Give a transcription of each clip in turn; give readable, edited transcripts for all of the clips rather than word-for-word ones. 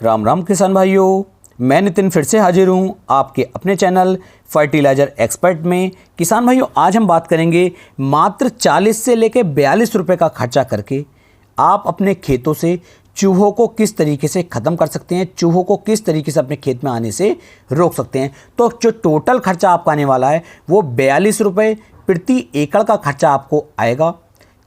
राम राम किसान भाइयों, मैं नितिन फिर से हाजिर हूँ आपके अपने चैनल फर्टिलाइज़र एक्सपर्ट में। किसान भाइयों, आज हम बात करेंगे मात्र 40 से लेकर 42 रुपये का खर्चा करके आप अपने खेतों से चूहों को किस तरीके से ख़त्म कर सकते हैं, चूहों को किस तरीके से अपने खेत में आने से रोक सकते हैं। तो जो टोटल खर्चा आपका आने वाला है वो 42 रुपये प्रति एकड़ का खर्चा आपको आएगा।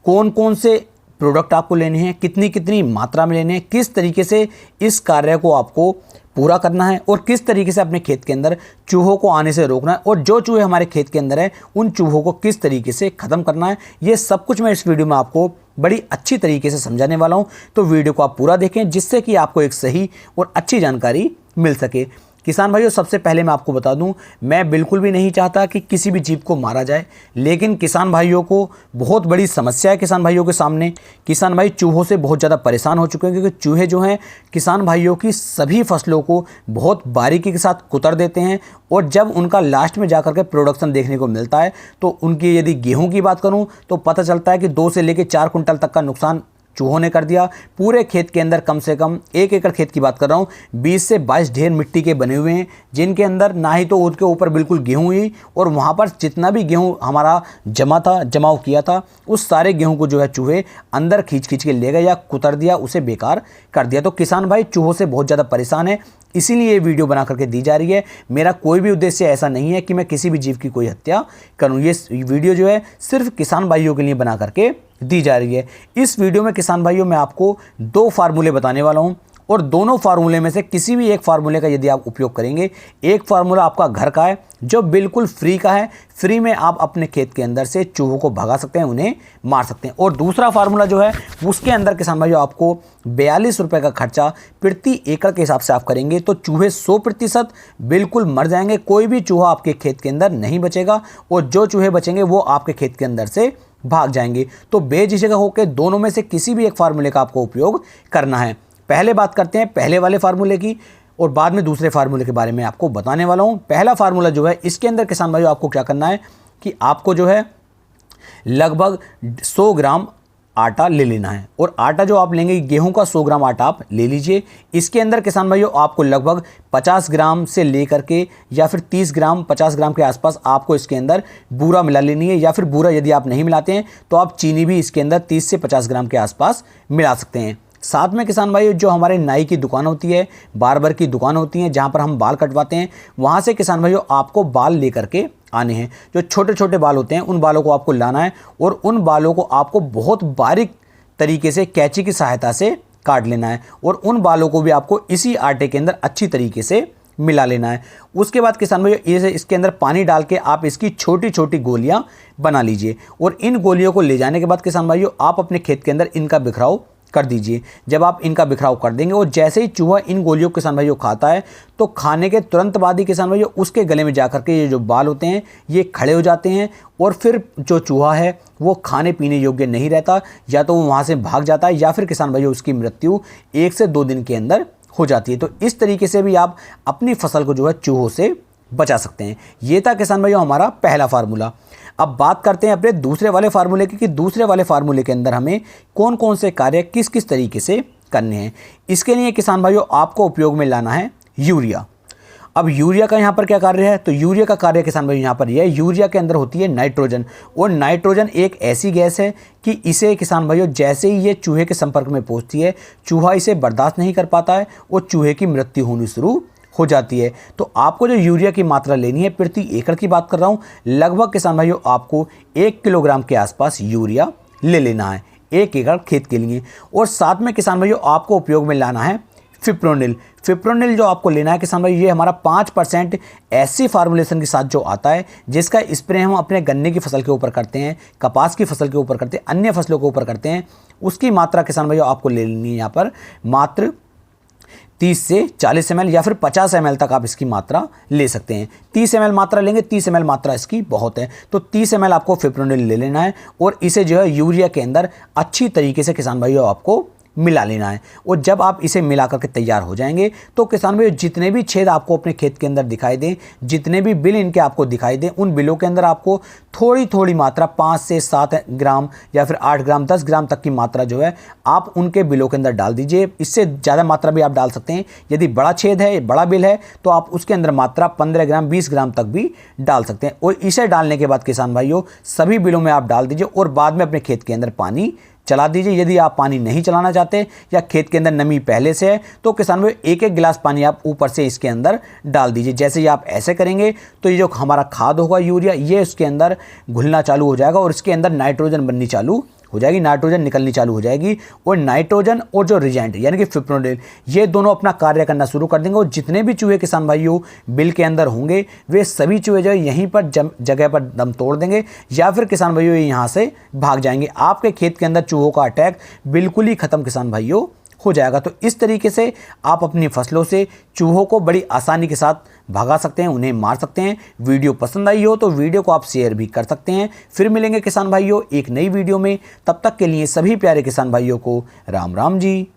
कौन कौन से प्रोडक्ट आपको लेने हैं, कितनी कितनी मात्रा में लेने हैं, किस तरीके से इस कार्य को आपको पूरा करना है और किस तरीके से अपने खेत के अंदर चूहों को आने से रोकना है और जो चूहे हमारे खेत के अंदर है उन चूहों को किस तरीके से ख़त्म करना है, ये सब कुछ मैं इस वीडियो में आपको बड़ी अच्छी तरीके से समझाने वाला हूँ। तो वीडियो को आप पूरा देखें जिससे कि आपको एक सही और अच्छी जानकारी मिल सके। किसान भाइयों, सबसे पहले मैं आपको बता दूं, मैं बिल्कुल भी नहीं चाहता कि किसी भी जीव को मारा जाए, लेकिन किसान भाइयों को बहुत बड़ी समस्या है। किसान भाइयों के सामने किसान भाई चूहों से बहुत ज़्यादा परेशान हो चुके हैं, क्योंकि चूहे जो हैं किसान भाइयों की सभी फसलों को बहुत बारीकी के साथ कुतर देते हैं और जब उनका लास्ट में जाकर के प्रोडक्शन देखने को मिलता है तो उनकी यदि गेहूँ की बात करूँ तो पता चलता है कि 2 से लेकर 4 कुंटल तक का नुकसान चूहों ने कर दिया। पूरे खेत के अंदर कम से कम 1 एकड़ खेत की बात कर रहा हूँ, 20 से 22 ढेर मिट्टी के बने हुए हैं, जिनके अंदर ना ही तो उसके ऊपर बिल्कुल गेहूँ हुई और वहाँ पर जितना भी गेहूँ हमारा जमाव किया था उस सारे गेहूँ को जो है चूहे अंदर खींच के ले गए या कुतर दिया, उसे बेकार कर दिया। तो किसान भाई चूहों से बहुत ज़्यादा परेशान है, इसीलिए ये वीडियो बना करके दी जा रही है। मेरा कोई भी उद्देश्य ऐसा नहीं है कि मैं किसी भी जीव की कोई हत्या करूं। ये वीडियो जो है सिर्फ किसान भाइयों के लिए बना करके दी जा रही है। इस वीडियो में किसान भाइयों मैं आपको 2 फार्मूले बताने वाला हूं और दोनों फार्मूले में से किसी भी एक फार्मूले का यदि आप उपयोग करेंगे, एक फार्मूला आपका घर का है जो बिल्कुल फ्री का है, फ्री में आप अपने खेत के अंदर से चूहों को भगा सकते हैं, उन्हें मार सकते हैं। और दूसरा फार्मूला जो है उसके अंदर किसान भाइयों आपको 42 रुपये का खर्चा प्रति एकड़ के हिसाब से आप करेंगे तो चूहे 100% बिल्कुल मर जाएंगे। कोई भी चूहा आपके खेत के अंदर नहीं बचेगा और जो चूहे बचेंगे वो आपके खेत के अंदर से भाग जाएंगे। तो बेझिझक होकर दोनों में से किसी भी एक फार्मूले का आपको उपयोग करना है। पहले बात करते हैं पहले वाले फार्मूले की और बाद में दूसरे फार्मूले के बारे में आपको बताने वाला हूं। पहला फार्मूला जो है इसके अंदर किसान भाइयों आपको क्या करना है कि आपको जो है लगभग 100 ग्राम आटा ले लेना है और आटा जो आप लेंगे गेहूं का 100 ग्राम आटा आप ले लीजिए। इसके अंदर किसान भाइयों आपको लगभग 50 ग्राम से लेकर के या फिर 30 ग्राम 50 ग्राम के आसपास आपको इसके अंदर बूरा मिला लेनी है, या फिर बूरा यदि आप नहीं मिलाते हैं तो आप चीनी भी इसके अंदर 30 से 50 ग्राम के आसपास मिला सकते हैं। साथ में किसान भाई जो हमारे नाई की दुकान होती है, बार्बर की दुकान होती है जहाँ पर हम बाल कटवाते हैं, वहाँ से किसान भाइयों आपको बाल लेकर के आने हैं। जो छोटे छोटे बाल होते हैं उन बालों को आपको लाना है और उन बालों को आपको बहुत बारीक तरीके से कैंची की सहायता से काट लेना है और उन बालों को भी आपको इसी आटे के अंदर अच्छी तरीके से मिला लेना है। उसके बाद किसान भाइयों इसके अंदर पानी डाल के आप इसकी छोटी छोटी गोलियाँ बना लीजिए और इन गोलियों को ले जाने के बाद किसान भाइयों आप अपने खेत के अंदर इनका बिखराव कर दीजिए। जब आप इनका बिखराव कर देंगे और जैसे ही चूहा इन गोलियों को किसान भाइयों खाता है तो खाने के तुरंत बाद ही किसान भाइयों उसके गले में जाकर के ये जो बाल होते हैं ये खड़े हो जाते हैं और फिर जो चूहा है वो खाने पीने योग्य नहीं रहता, या तो वो वहाँ से भाग जाता है या फिर किसान भाइयों उसकी मृत्यु 1 से 2 दिन के अंदर हो जाती है। तो इस तरीके से भी आप अपनी फसल को जो है चूहों से बचा सकते हैं। ये था किसान भाइयों हमारा पहला फार्मूला। अब बात करते हैं अपने दूसरे वाले फार्मूले की कि दूसरे वाले फार्मूले के अंदर हमें कौन कौन से कार्य किस किस तरीके से करने हैं। इसके लिए किसान भाइयों आपको उपयोग में लाना है यूरिया। अब यूरिया का यहाँ पर क्या कार्य है, तो यूरिया का कार्य किसान भाइयों यहाँ पर यह है, यूरिया के अंदर होती है नाइट्रोजन और नाइट्रोजन एक ऐसी गैस है कि इसे किसान भाइयों जैसे ही ये चूहे के संपर्क में पहुँचती है चूहा इसे बर्दाश्त नहीं कर पाता है और चूहे की मृत्यु होनी शुरू हो जाती है। तो आपको जो यूरिया की मात्रा लेनी है प्रति एकड़ की बात कर रहा हूँ, लगभग किसान भाइयों आपको 1 किलोग्राम के आसपास यूरिया ले लेना है 1 एकड़ खेत के लिए। और साथ में किसान भाइयों आपको उपयोग में लाना है फिप्रोनिल। फिप्रोनिल जो आपको लेना है किसान भाई ये हमारा 5% ऐसी फार्मूलेशन के साथ जो आता है जिसका स्प्रे हम अपने गन्ने की फसल के ऊपर करते हैं, कपास की फसल के ऊपर करते हैं, अन्य फसलों के ऊपर करते हैं, उसकी मात्रा किसान भाइयों आपको ले लेनी है यहाँ पर मात्र 30 से 40 ml या फिर 50 ml तक आप इसकी मात्रा ले सकते हैं। 30 ml मात्रा लेंगे, 30 ml मात्रा इसकी बहुत है, तो 30 ml आपको फिप्रोनिल ले लेना है और इसे जो है यूरिया के अंदर अच्छी तरीके से किसान भाइयों आपको मिला लेना है। और जब आप इसे मिला करके तैयार हो जाएंगे तो किसान भाई जितने भी छेद आपको अपने खेत के अंदर दिखाई दें, जितने भी बिल इनके आपको दिखाई दें, उन बिलों के अंदर आपको थोड़ी थोड़ी मात्रा 5 से 7 ग्राम या फिर 8 ग्राम 10 ग्राम तक की मात्रा जो है आप उनके बिलों के अंदर डाल दीजिए। इससे ज़्यादा मात्रा भी आप डाल सकते हैं। यदि बड़ा छेद है, बड़ा बिल है, तो आप उसके अंदर मात्रा 15 ग्राम 20 ग्राम तक भी डाल सकते हैं। और इसे डालने के बाद किसान भाइयों सभी बिलों में आप डाल दीजिए और बाद में अपने खेत के अंदर पानी चला दीजिए। यदि आप पानी नहीं चलाना चाहते या खेत के अंदर नमी पहले से है तो किसान भाई एक एक गिलास पानी आप ऊपर से इसके अंदर डाल दीजिए। जैसे ही आप ऐसे करेंगे तो ये जो हमारा खाद होगा यूरिया, ये उसके अंदर घुलना चालू हो जाएगा और इसके अंदर नाइट्रोजन बननी चालू हो जाएगी, नाइट्रोजन निकलनी चालू हो जाएगी। और नाइट्रोजन और जो रिजेंट यानी कि फिप्रोनिल, ये दोनों अपना कार्य करना शुरू कर देंगे। और जितने भी चूहे किसान भाइयों बिल के अंदर होंगे वे सभी चूहे जो है यहीं पर जगह पर दम तोड़ देंगे या फिर किसान भाइयों यहाँ से भाग जाएंगे। आपके खेत के अंदर चूहों का अटैक बिल्कुल ही खत्म किसान भाइयों हो जाएगा। तो इस तरीके से आप अपनी फसलों से चूहों को बड़ी आसानी के साथ भगा सकते हैं, उन्हें मार सकते हैं। वीडियो पसंद आई हो तो वीडियो को आप शेयर भी कर सकते हैं। फिर मिलेंगे किसान भाइयों एक नई वीडियो में, तब तक के लिए सभी प्यारे किसान भाइयों को राम राम जी।